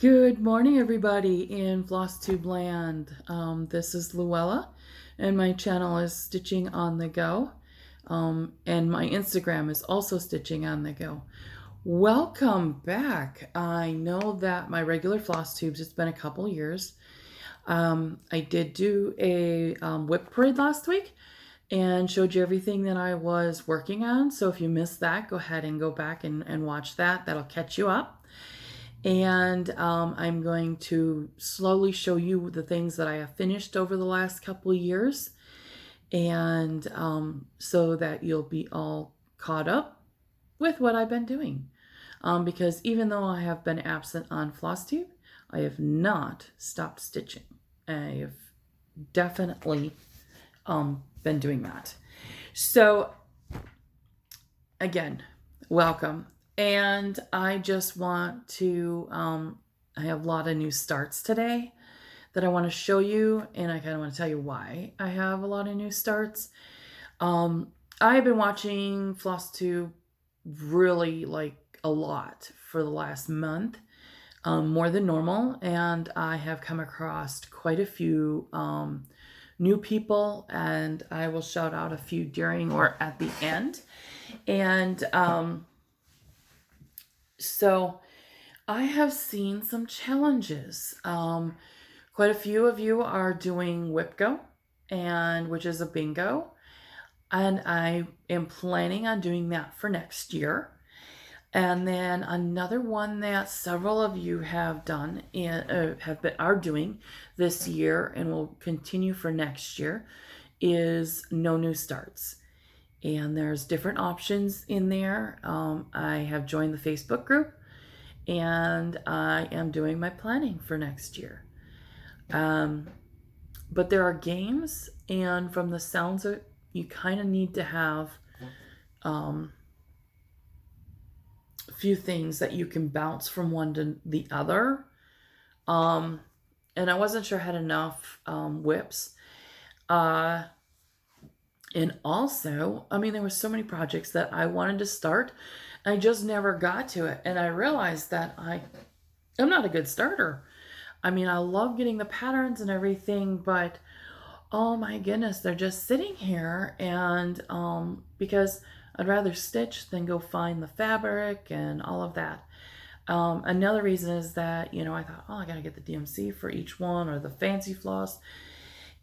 Good morning, everybody in Flosstube land. This is Luella, and my channel is Stitching on the Go, and my Instagram is also Stitching on the Go. Welcome back. I know that my regular Flosstubes, it's been a couple years. I did do a whip parade last week and showed you everything that I was working on. So if you missed that, go ahead and go back and watch that. That'll catch you up. And I'm going to slowly show you the things that I have finished over the last couple of years, and so that you'll be all caught up with what I've been doing. Because even though I have been absent on Flosstube, I have not stopped stitching. I have definitely been doing that. So again, welcome. And I just want to, I have a lot of new starts today that I want to show you, and I kind of want to tell you why I have a lot of new starts. I've been watching Flosstube really like a lot for the last month, more than normal, and I have come across quite a few new people, and I will shout out a few during or at the end. And so I have seen some challenges. Quite a few of you are doing WhipGo, and which is a bingo, and I am planning on doing that for next year. And then another one that several of you have done and are doing this year and will continue for next year is no new starts. And there's different options in there. I have joined the Facebook group, and I am doing my planning for next year. But there are games, and from the sounds of it, you kind of need to have a few things that you can bounce from one to the other. And I wasn't sure I had enough whips. And also, I mean, there were so many projects that I wanted to start. I just never got to it. And I realized that I'm not a good starter. I mean, I love getting the patterns and everything, but oh my goodness, they're just sitting here. And because I'd rather stitch than go find the fabric and all of that. Another reason is that, I thought, oh, I got to get the DMC for each one or the fancy floss.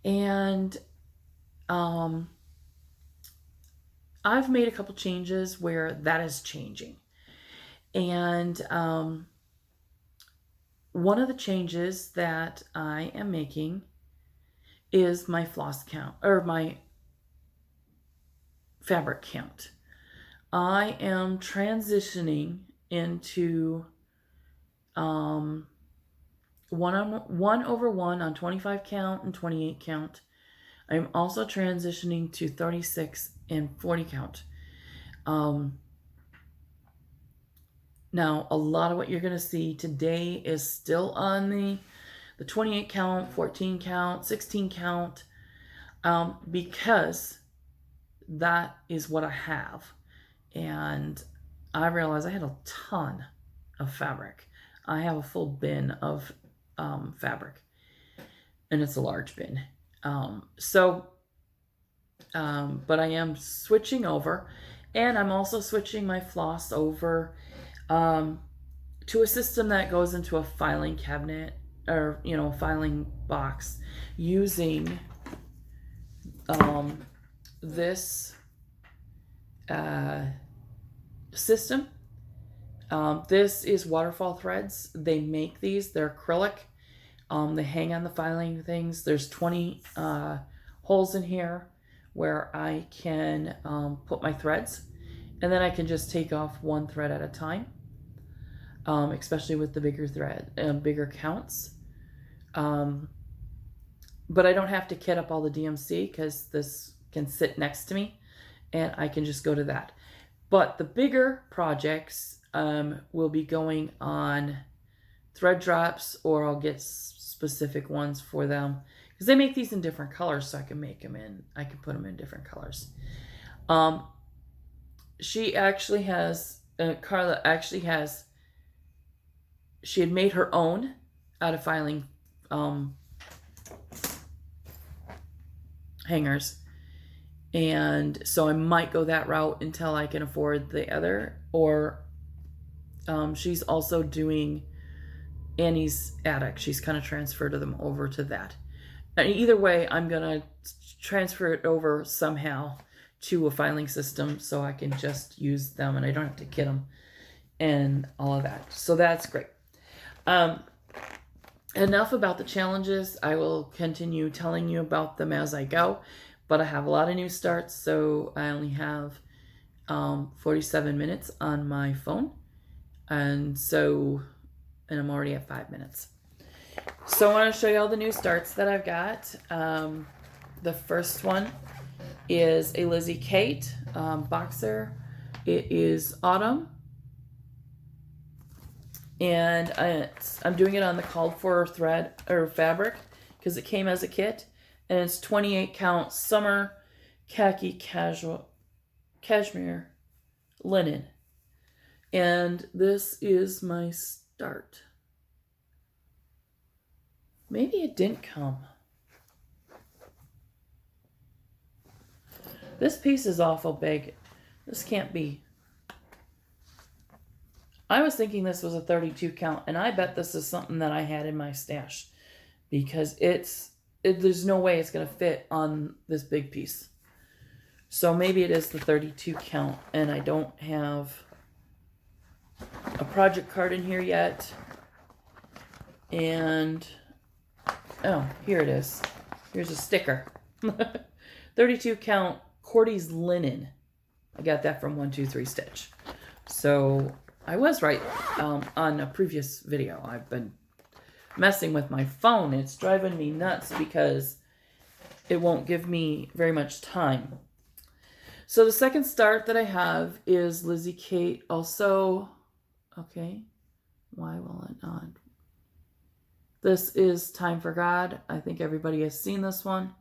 And I've made a couple changes where that is changing. And one of the changes that I am making is my floss count, or my fabric count. I am transitioning into 1/1 on 25 count and 28 count. I'm also transitioning to 36 and 40 count. Now, a lot of what you're going to see today is still on the 28 count, 14 count, 16 count, because that is what I have. And I realized I had a ton of fabric. I have a full bin of fabric, and it's a large bin. But I am switching over, and I'm also switching my floss over to a system that goes into a filing cabinet, or filing box, using this system. This is Waterfall Threads. They make these. They're acrylic. They hang on the filing things. There's 20 holes in here where I can put my threads, and then I can just take off one thread at a time, especially with the bigger thread and bigger counts. But I don't have to kit up all the DMC because this can sit next to me, and I can just go to that. But the bigger projects will be going on thread drops, or I'll get specific ones for them, because they make these in different colors, so I can put them in different colors. She actually has, Carla actually has she had made her own out of filing hangers. And so I might go that route until I can afford the other. Or she's also doing Annie's attic. She's kind of transferred them over to that. And either way, I'm going to transfer it over somehow to a filing system so I can just use them and I don't have to kit them and all of that. So that's great. Enough about the challenges. I will continue telling you about them as I go, but I have a lot of new starts, so I only have 47 minutes on my phone, and I'm already at 5 minutes. So I want to show you all the new starts that I've got. The first one is a Lizzie Kate boxer. It is autumn. And I'm doing it on the called for thread or fabric because it came as a kit. And it's 28 count summer khaki cashmere linen. And this is my start. Maybe it didn't come. This piece is awful big. This can't be. I was thinking this was a 32 count, and I bet this is something that I had in my stash because there's no way it's going to fit on this big piece. So maybe it is the 32 count, and I don't have a project card in here yet. And, oh, here it is. Here's a sticker. 32 count Cordy's linen. I got that from 123 Stitch. So I was right on a previous video. I've been messing with my phone. It's driving me nuts because it won't give me very much time. So the second start that I have is Lizzie Kate. Also, okay, why will it not? This is Time for God. I think everybody has seen this one.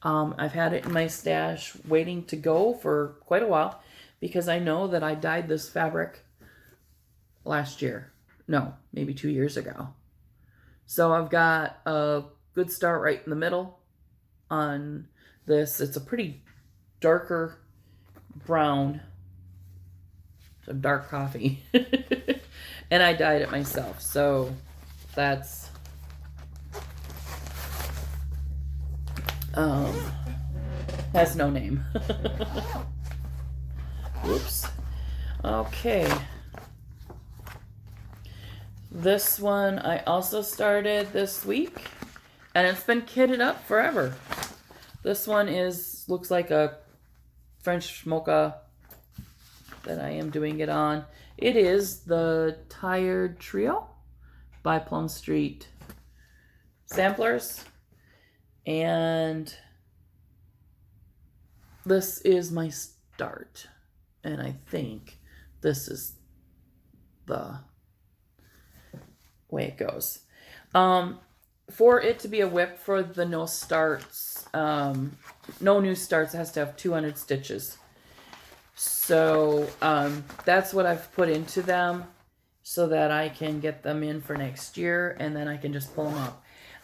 I've had it in my stash waiting to go for quite a while because I know that I dyed this fabric last year. No, maybe 2 years ago. So I've got a good start right in the middle on this. It's a pretty darker brown. It's a dark coffee. And I dyed it myself. So that's has no name. Whoops. Okay. This one I also started this week, and it's been kitted up forever. This one looks like a French mocha that I am doing it on. It is the Tired Trio by Plum Street Samplers. And this is my start. And I think this is the way it goes. For it to be a whip for the no starts, no new starts, it has to have 200 stitches. So that's what I've put into them so that I can get them in for next year, and then I can just pull them up.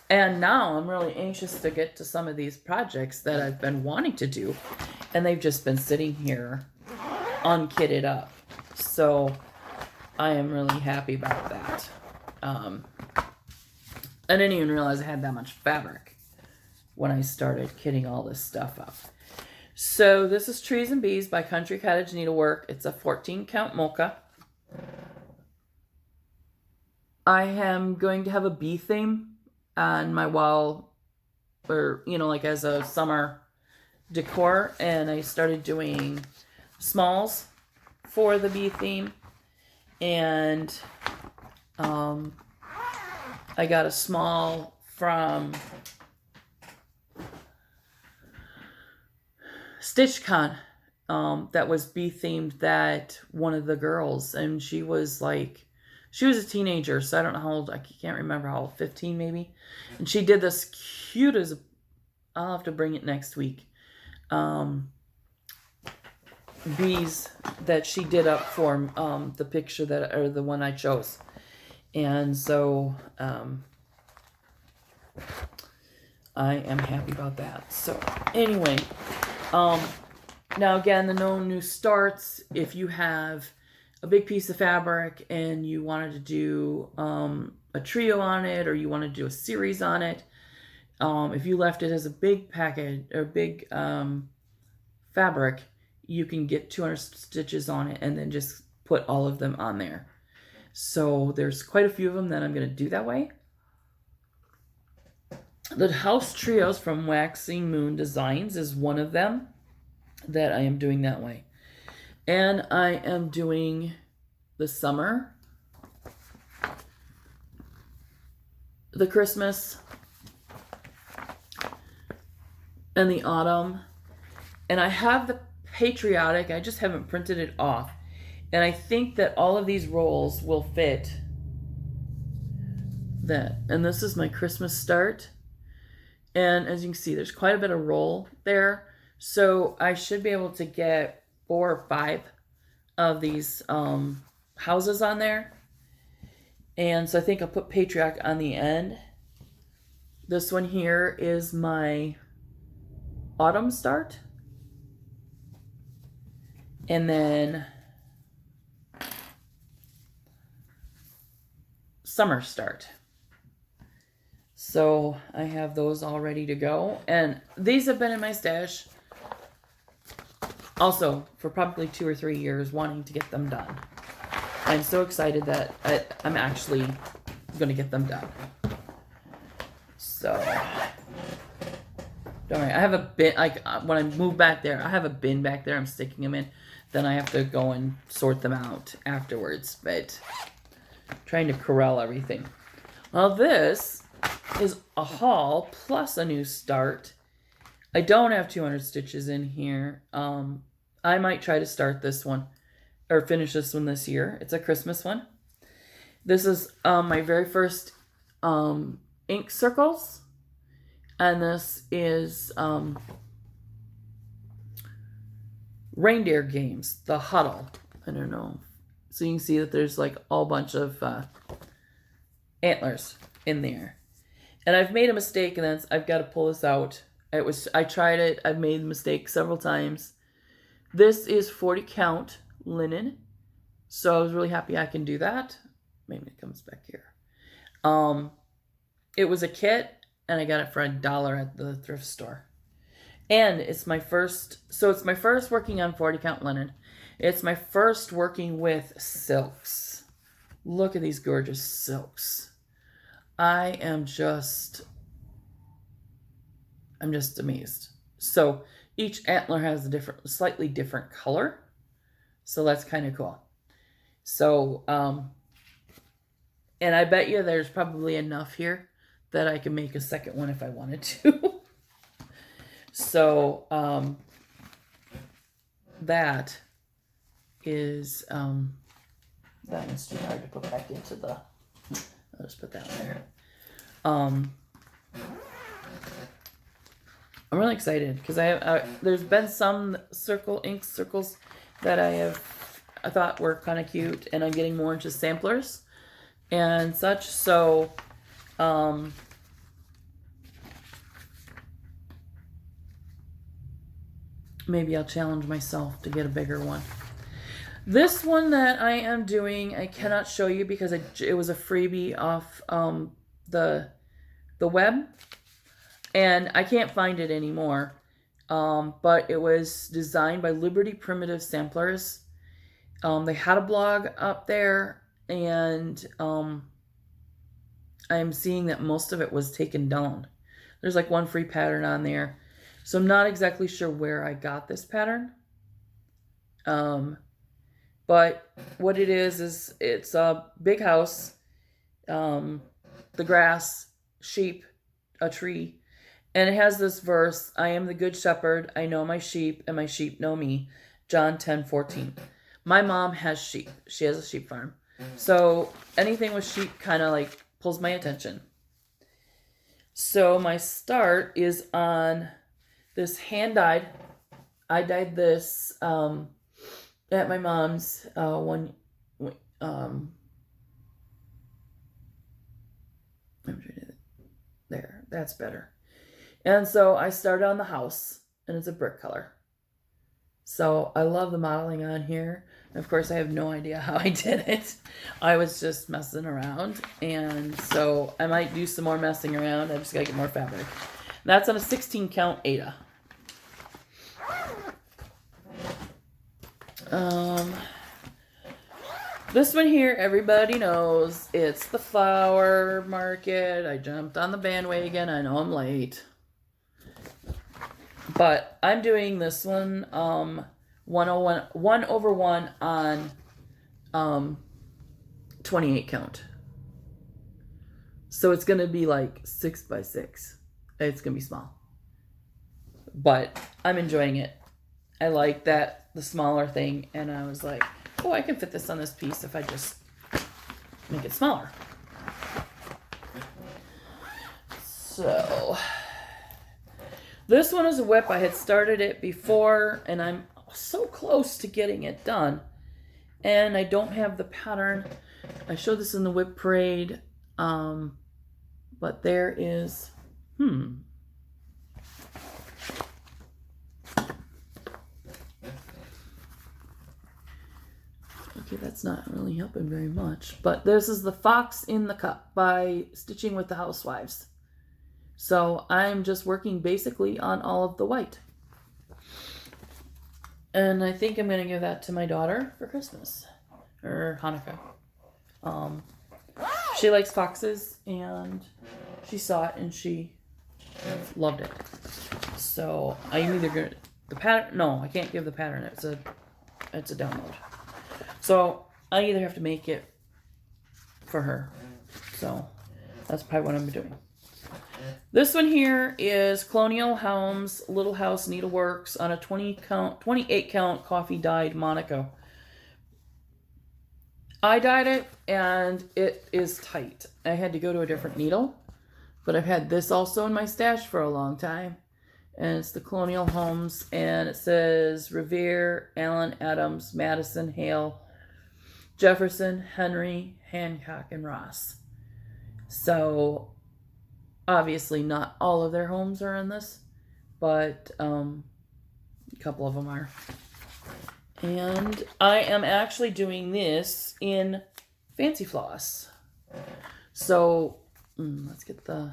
And now I'm really anxious to get to some of these projects that I've been wanting to do, and they've just been sitting here unkitted up. So I am really happy about that. I didn't even realize I had that much fabric when I started kitting all this stuff up. So this is Trees and Bees by Country Cottage Needlework. It's a 14 count mocha. I am going to have a bee theme on my wall, or, you know, like as a summer decor. And I started doing smalls for the bee theme. And I got a small from StitchCon that was bee themed, that one of the girls, and she was a teenager, so I don't know how old, I can't remember how old, 15 maybe. And she did this cute as I'll have to bring it next week. Bees that she did up for the picture or the one I chose. And so I am happy about that. So anyway, now again, the no new starts. If you have a big piece of fabric and you wanted to do a trio on it, or you want to do a series on it, if you left it as a big package or big fabric, you can get 200 stitches on it and then just put all of them on there. So there's quite a few of them that I'm going to do that way. The House Trios from Waxing Moon Designs is one of them that I am doing that way. And I am doing the summer, the Christmas, and the autumn. And I have the patriotic, I just haven't printed it off. And I think that all of these rolls will fit that. And this is my Christmas start. And as you can see, there's quite a bit of roll there. So I should be able to get 4 or 5 of these houses on there. And so I think I'll put patriotic on the end. This one here is my autumn start. And then summer start. So I have those all ready to go. And these have been in my stash also for probably 2 or 3 years, wanting to get them done. I'm so excited that I'm actually going to get them done. So, don't worry. I have a bin, like when I move back there, I have a bin back there I'm sticking them in. Then I have to go and sort them out afterwards. But trying to corral everything. Well, this is a haul plus a new start. I don't have 200 stitches in here. I might try to start this one or finish this one this year. It's a Christmas one. This is my very first ink circles, and this is reindeer games, the huddle. I don't know, so you can see that there's like a bunch of antlers in there. And I've made a mistake, and then I've got to pull this out. I tried it. I've made the mistake several times. This is 40 count linen, so I was really happy I can do that. Maybe it comes back here. It was a kit, and I got it for $1 at the thrift store. And it's my first, so it's my first working on 40 count linen. It's my first working with silks. Look at these gorgeous silks. I'm just amazed. So each antler has a slightly different color. So that's kind of cool. So, and I bet you there's probably enough here that I can make a second one if I wanted to. So, that is, that one's too hard to put back into the, I'll just put that one there. I'm really excited because there's been some ink circles that I thought were kind of cute, and I'm getting more into samplers and such. So, maybe I'll challenge myself to get a bigger one. This one that I am doing, I cannot show you because it was a freebie off the web, and I can't find it anymore. But it was designed by Liberty Primitive Samplers. They had a blog up there, and I'm seeing that most of it was taken down. There's like one free pattern on there. So I'm not exactly sure where I got this pattern. But what it is it's a big house, the grass, sheep, a tree, and it has this verse, I am the good shepherd, I know my sheep, and my sheep know me, John 10:14. My mom has sheep. She has a sheep farm. So anything with sheep kind of like pulls my attention. So my start is on this hand-dyed. I dyed this at my mom's That's better. And so I started on the house, and it's a brick color. So I love the modeling on here. Of course, I have no idea how I did it. I was just messing around. And so I might do some more messing around. I just got to get more fabric. That's on a 16 count Ada. This one here, everybody knows. It's the flower market. I jumped on the bandwagon. I know I'm late. But I'm doing this one 1/1 on 28 count. So it's going to be like 6 by 6. It's going to be small. But I'm enjoying it. I like that, the smaller thing. And I was like, oh, I can fit this on this piece if I just make it smaller. So this one is a whip. I had started it before, and I'm so close to getting it done. And I don't have the pattern. I showed this in the whip parade. But there is, okay, that's not really helping very much. But this is the Fox in the Cup by Stitching with the Housewives. So I'm just working basically on all of the white. And I think I'm going to give that to my daughter for Christmas. Or Hanukkah. She likes foxes, and she saw it, and she loved it. So I'm either going to, the pattern, no, I can't give the pattern. It's a download. So I either have to make it for her. So that's probably what I'm doing. This one here is Colonial Homes Little House Needleworks on a 28 count coffee dyed Monaco. I dyed it, and it is tight. I had to go to a different needle, but I've had this also in my stash for a long time. And it's the Colonial Homes, and it says Revere, Allen, Adams, Madison, Hale, Jefferson, Henry, Hancock, and Ross. So obviously not all of their homes are in this, but a couple of them are. And I am actually doing this in Fancy Floss. So let's get the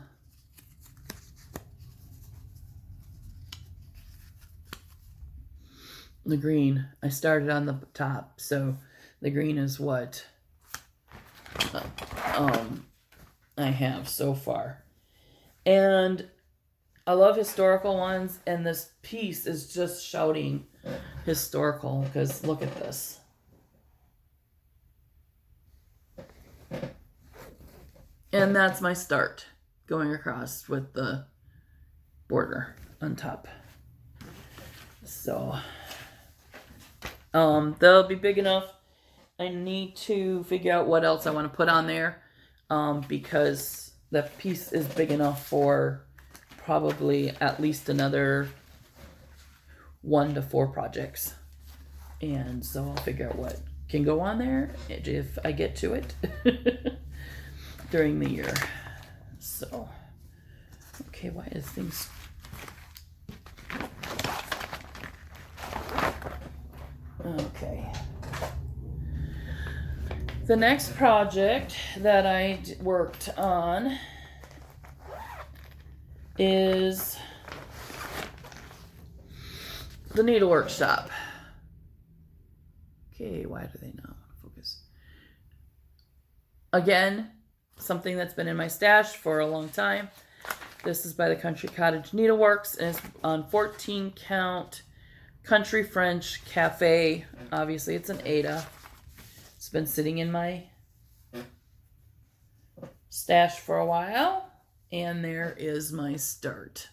green. I started on the top, so the green is what I have so far. And I love historical ones, and this piece is just shouting historical, because look at this. And that's my start, going across with the border on top. So they'll be big enough. I need to figure out what else I want to put on there, because the piece is big enough for probably at least another 1 to 4 projects. And so I'll figure out what can go on there if I get to it during the year. So, okay, why is things... Okay. The next project that I worked on is the Needle Workshop. Okay, why do they not want to focus? Again, something that's been in my stash for a long time. This is by the Country Cottage Needleworks, and it's on 14 count Country French Cafe. Obviously, it's an Ada. It's been sitting in my stash for a while, and there is my start.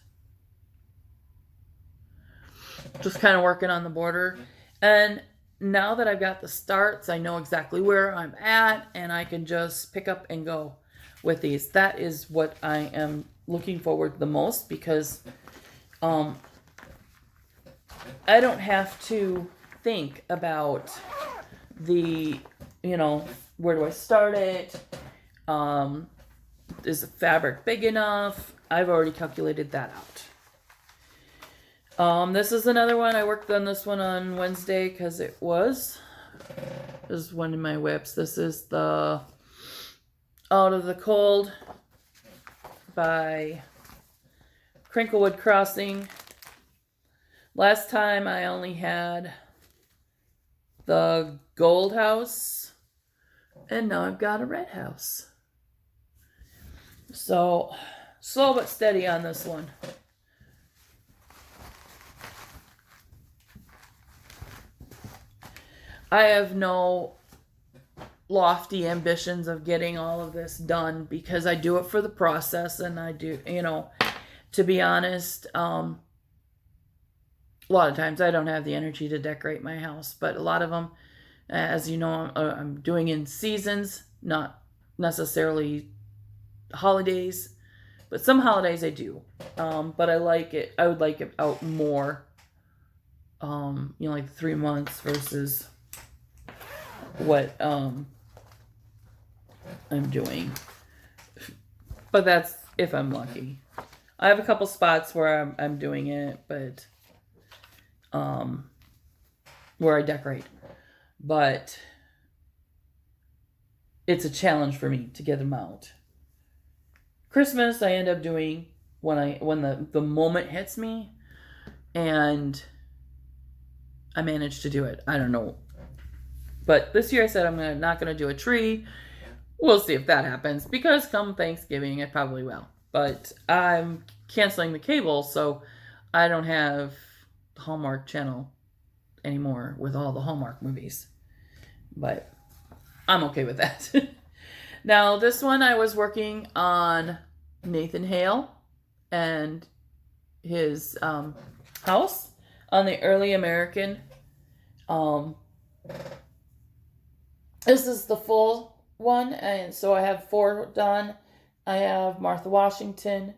Just kind of working on the border, and now that I've got the starts, I know exactly where I'm at, and I can just pick up and go with these. That is what I am looking forward to the most, because I don't have to think about the, where do I start it? is the fabric big enough? I've already calculated that out. This is another one. I worked on this one on Wednesday because it was one of my whips. This is the Out of the Cold by Crinklewood Crossing. Last time I only had the gold house, and now I've got a red house. So, slow but steady on this one. I have no lofty ambitions of getting all of this done because I do it for the process, and I do, to be honest, a lot of times I don't have the energy to decorate my house, but a lot of them, as you know, I'm doing in seasons, not necessarily holidays, but some holidays I do. But I like it. I would like it out more, like 3 months versus what I'm doing. But that's if I'm lucky. I have a couple spots where I'm doing it, but where I decorate. But it's a challenge for me to get them out. Christmas I end up doing when the moment hits me, and I manage to do it. I don't know. But this year I said I'm not going to do a tree. We'll see if that happens, because come Thanksgiving I probably will. But I'm canceling the cable, so I don't have the Hallmark channel anymore with all the Hallmark movies. But I'm okay with that. Now, this one I was working on Nathan Hale and his house on the early American. This is the full one, and so I have 4 done. I have Martha Washington,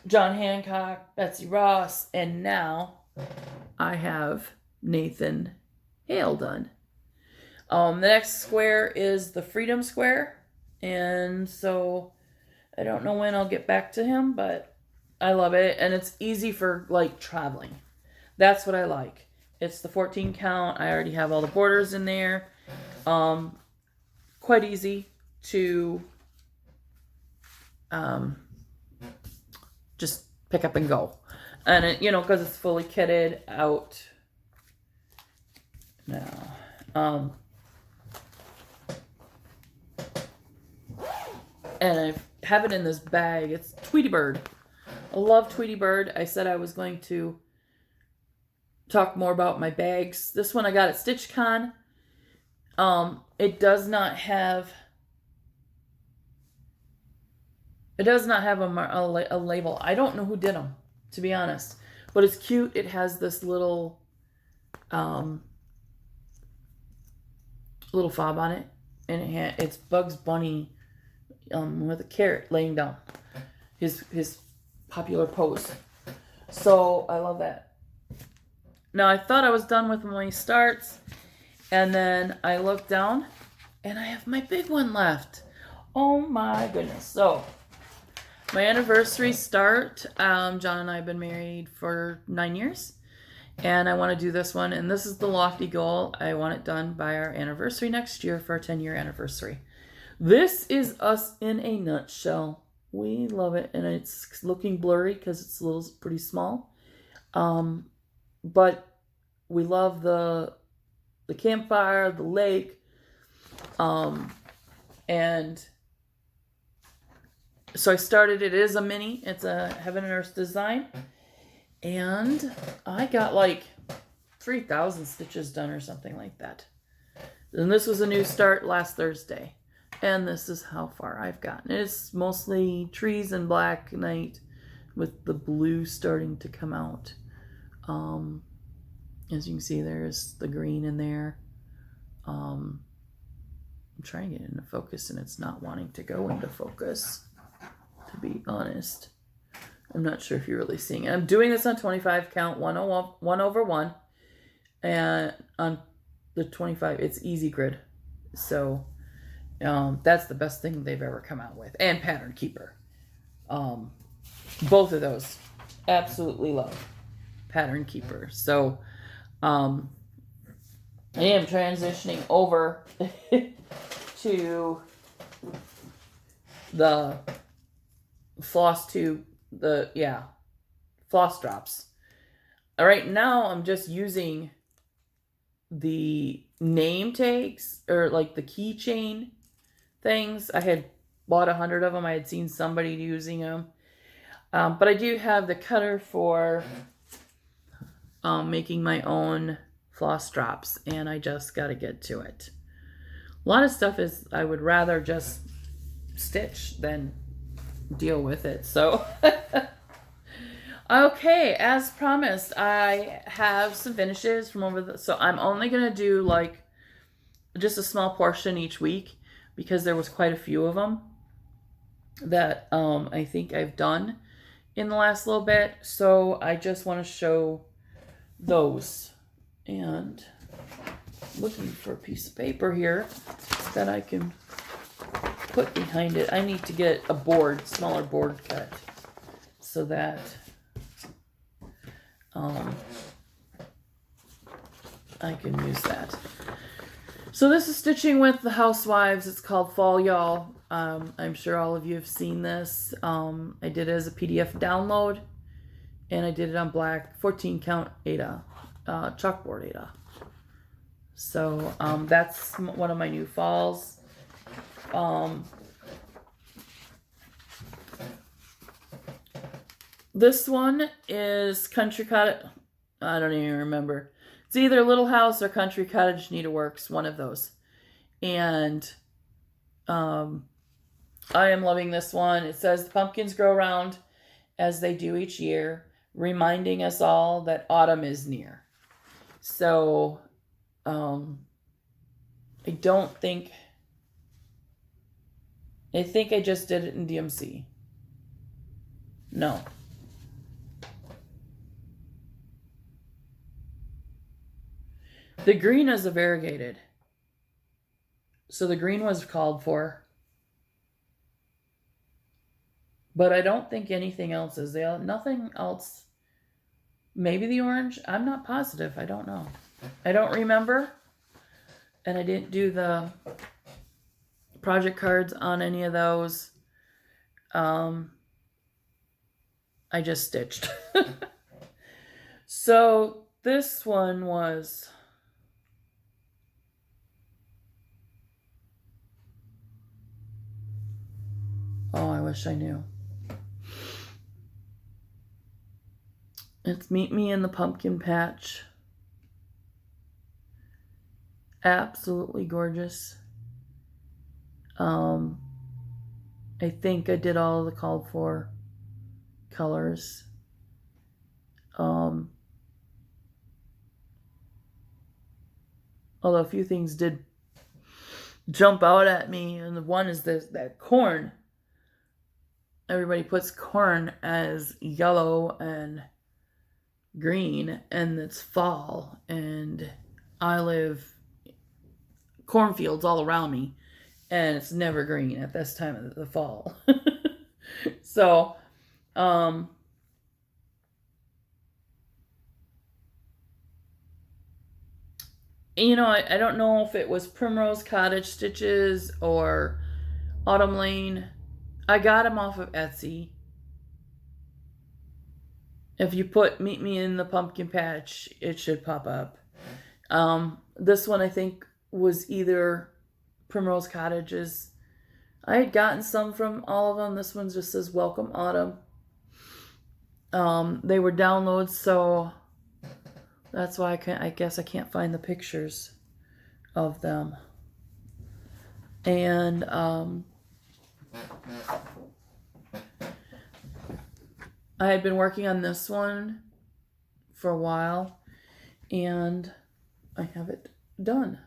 John Hancock, Betsy Ross, and now I have Nathan Hale done. The next square is the Freedom Square, and so I don't know when I'll get back to him, but I love it, and it's easy for like traveling. That's what I like. It's the 14 count. I already have all the borders in there. Quite easy to just pick up and go. And it, because it's fully kitted out now. And I have it in this bag. It's Tweety Bird. I love Tweety Bird. I said I was going to talk more about my bags. This one I got at StitchCon. It does not have a label. I don't know who did them, to be honest. But it's cute. It has this little fob on it, and it's Bugs Bunny with a carrot laying down. His popular pose. So I love that. Now I thought I was done with my starts, and then I looked down, and I have my big one left. Oh my goodness. So my anniversary start, John and I have been married for 9 years, and I want to do this one, and this is the lofty goal. I want it done by our anniversary next year for our 10-year anniversary. This is us in a nutshell. We love it, and it's looking blurry because it's pretty small. But we love the campfire, the lake, and so I started. It is a mini. It's a Heaven and Earth design, and I got like 3,000 stitches done or something like that. And this was a new start last Thursday, and this is how far I've gotten. It's mostly trees and black night with the blue starting to come out. As you can see, there's the green in there. I'm trying to get into focus, and it's not wanting to go into focus, to be honest. I'm not sure if you're really seeing it. I'm doing this on 25 count, 1/1, and on the 25, it's easy grid. So That's the best thing they've ever come out with. And Pattern Keeper. Both of those. Absolutely love Pattern Keeper. So, I am transitioning over to the Flosstube, floss drops. Right now, I'm just using the name tags, or like the keychain things. I had bought 100 of them. I had seen somebody using them. But I do have the cutter for making my own floss drops, and I just got to get to it. A lot of stuff is I would rather just stitch than deal with it. So, okay, as promised, I have some finishes from over the... So I'm only going to do like just a small portion each week because there was quite a few of them that I think I've done in the last little bit. So I just want to show those. And looking for a piece of paper here that I can put behind it. I need to get a board, smaller board cut, so that I can use that. So this is Stitching with the Housewives. It's called Fall Y'all. I'm sure all of you have seen this. I did it as a PDF download, and I did it on black 14 count Ada, chalkboard Ada. So that's one of my new falls. This one is Country Cottage. I don't even remember. It's either Little House or Country Cottage Needleworks, one of those. And I am loving this one. It says, the pumpkins grow around as they do each year, reminding us all that autumn is near. So, I think I just did it in DMC. No. The green is a variegated. So the green was called for. But I don't think anything else is. Nothing else. Maybe the orange. I'm not positive. I don't know. I don't remember. And I didn't do the project cards on any of those. I just stitched. So this one was... Oh, I wish I knew. It's Meet Me in the Pumpkin Patch. Absolutely gorgeous. I think I did all the called for colors. Although a few things did jump out at me, and the one is that corn. Everybody puts corn as yellow and green, and it's fall, and I live cornfields all around me, and it's never green at this time of the fall. So, you know, I don't know if it was Primrose Cottage stitches or Autumn Lane. I got them off of Etsy. If you put Meet Me in the Pumpkin Patch, it should pop up. This one I think was either Primrose Cottages. I had gotten some from all of them. This one just says Welcome Autumn. They were downloads, so that's why I guess I can't find the pictures of them. And I had been working on this one for a while, and I have it done.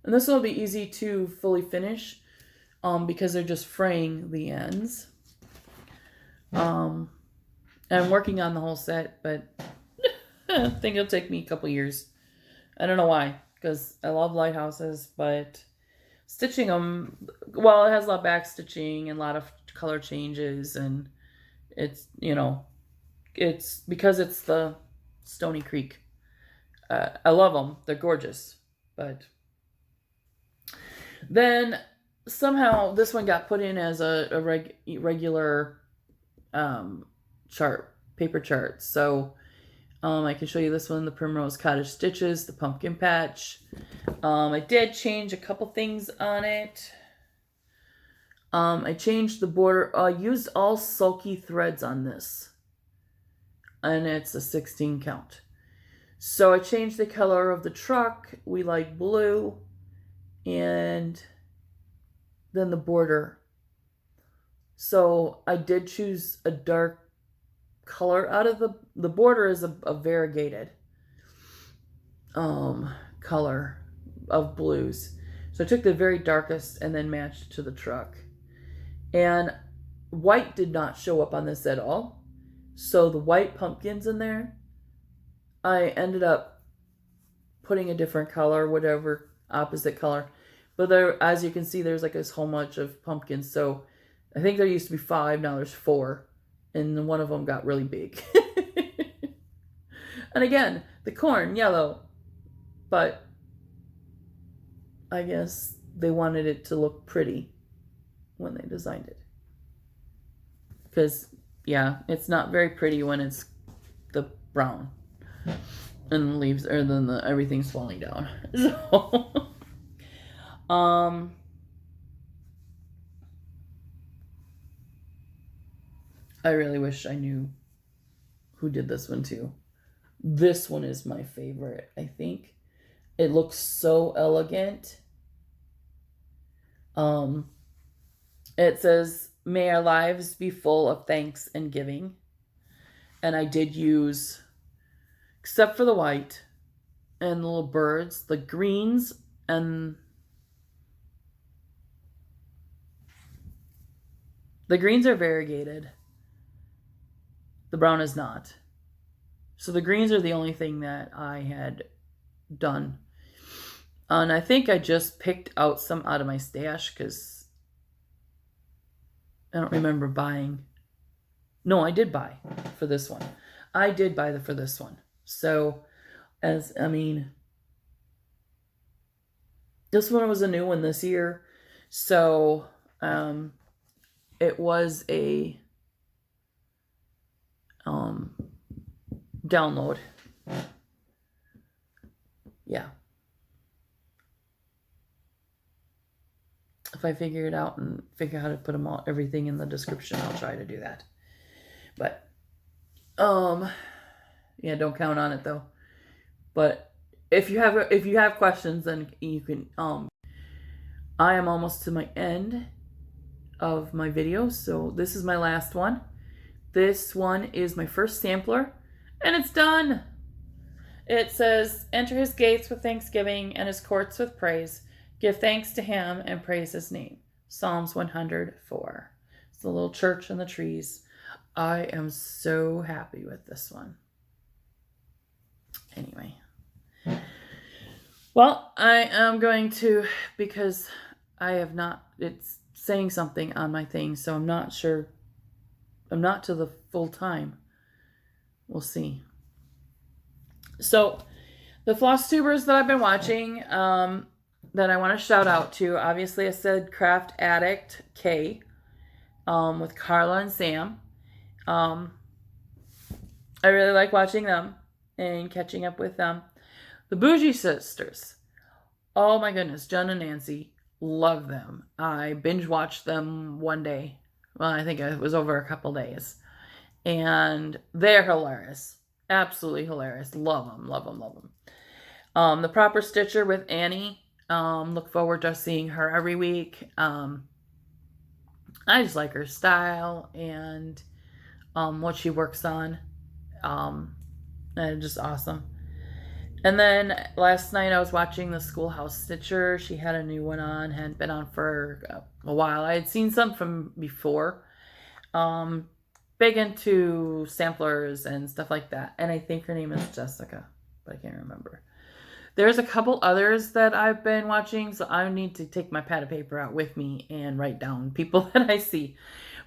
And this will be easy to fully finish because they're just fraying the ends. And I'm working on the whole set, but I think it'll take me a couple years. I don't know why, because I love lighthouses, but stitching them, well, it has a lot of back stitching and a lot of color changes, and it's, you know, it's because it's the Stony Creek. I love them. They're gorgeous. But then somehow this one got put in as a regular chart, paper chart. So I can show you this one, the Primrose Cottage Stitches, the Pumpkin Patch. I did change a couple things on it. I changed the border. I used all sulky threads on this. And it's a 16 count. So I changed the color of the truck. We like blue. And then the border. So I did choose a dark color out of the border is a variegated color of blues. So I took the very darkest and then matched it to the truck. And white did not show up on this at all. So the white pumpkins in there, I ended up putting a different color, whatever opposite color. But there, as you can see, there's like this whole bunch of pumpkins. So I think there used to be 5, now there's 4. And one of them got really big. And again, the corn, yellow. But I guess they wanted it to look pretty when they designed it. Because, yeah, it's not very pretty when it's the brown. And the leaves, or then everything's falling down. So, I really wish I knew who did this one too. This one is my favorite, I think. It looks so elegant. It says, "May our lives be full of thanks and giving." And I did use, except for the white and the little birds, the greens and the greens are variegated. The brown is not. So the greens are the only thing that I had done. And I think I just picked out some out of my stash because I don't remember buying. No, I did buy for this one. I did buy for this one. So, this one was a new one this year. So, it was a download. Yeah. If I figure it out and figure out how to put them all, everything in the description, I'll try to do that. But, yeah, don't count on it though. But if you have questions, then you can, I am almost to my end of my video. So this is my last one. This one is my first sampler, and it's done. It says, "Enter his gates with thanksgiving and his courts with praise. Give thanks to him and praise his name." Psalms 104. It's the little church and the trees. I am so happy with this one. Anyway. Well, I am going to, because I have not, it's saying something on my thing, so I'm not sure. I'm not to the full time. We'll see. So, the Flosstubers that I've been watching, that I want to shout out to, obviously I said Craft Addict K, with Carla and Sam. I really like watching them and catching up with them. The Bougie Sisters. Oh my goodness, Jen and Nancy. Love them. I binge watched them one day. Well, I think it was over a couple days. And they're hilarious. Absolutely hilarious. Love them, love them, love them. The Proper Stitcher with Annie. Look forward to seeing her every week. I just like her style and what she works on. And just awesome. And then last night I was watching the Schoolhouse Stitcher. She had a new one on, hadn't been on for a while. I had seen some from before. Big into samplers and stuff like that. And I think her name is Jessica, but I can't remember. There's a couple others that I've been watching, so I need to take my pad of paper out with me and write down people that I see.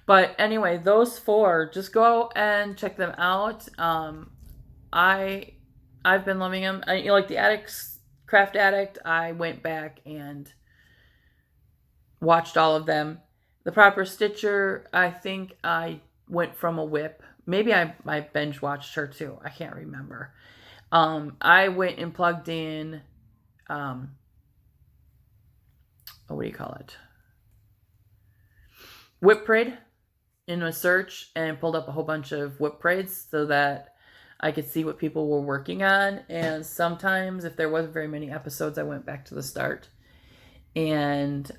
But anyway, those 4, just go and check them out. I've been loving them. Like the Craft Addict, I went back and watched all of them. The Proper Stitcher, I think I went from a whip. Maybe I binge watched her too. I can't remember. I went and plugged in, what do you call it? Whip braid in a search and pulled up a whole bunch of whip braids so that I could see what people were working on. And sometimes if there wasn't very many episodes, I went back to the start and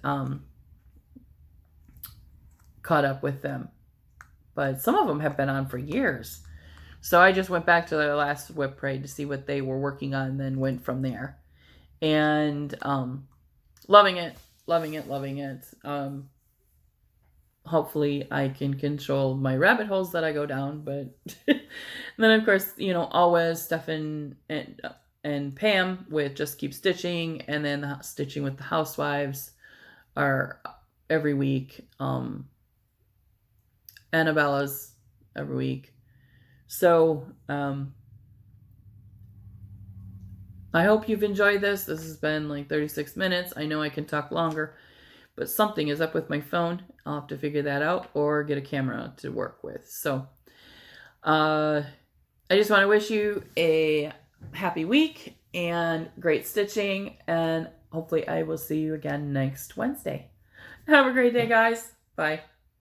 caught up with them. But some of them have been on for years. So I just went back to their last whip braid to see what they were working on, and then went from there. And loving it. Hopefully I can control my rabbit holes that I go down. But then, of course, always Stefan and Pam with Just Keep Stitching, and then the Stitching with the Housewives are every week. Annabella's every week. So, I hope you've enjoyed this. This has been like 36 minutes. I know I can talk longer, but something is up with my phone. I'll have to figure that out or get a camera to work with. So, I just want to wish you a happy week and great stitching, and hopefully I will see you again next Wednesday. Have a great day, guys. Bye.